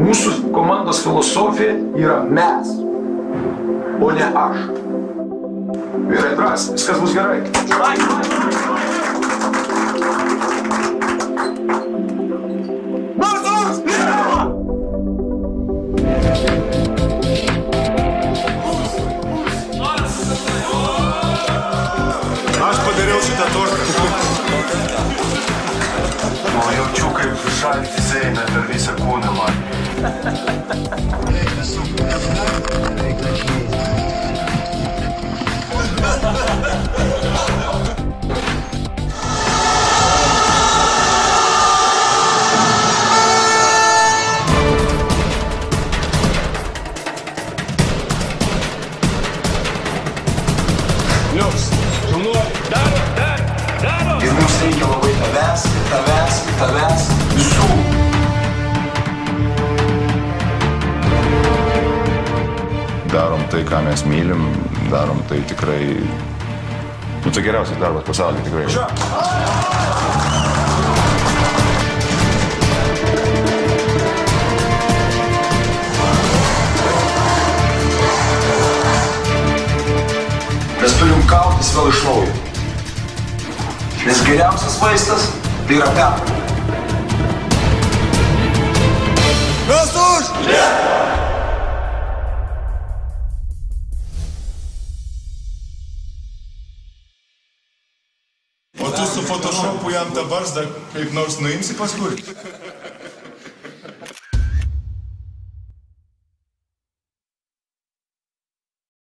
Mūsų komandos filosofija yra mes, o ne aš. Vyrai drąsiai, viskas bus gerai. Aš padariau šitą tortą. O jaučiu, kaip šaltis eina per visą kūną man. Liuks, šaunuoli, daro! Ir mums reikia labai tavęs, visų. Darom tai, ką mes mylim, darom tai tikrai... Tai geriausias darbas pasaulyje, tikrai. Mes turim kautis vėl iš naujo. Nes geriausias vaistas tai yra pergalė. Mes už! O tu su photoshopu jam tą barzdą kaip nors nuimsi paskui?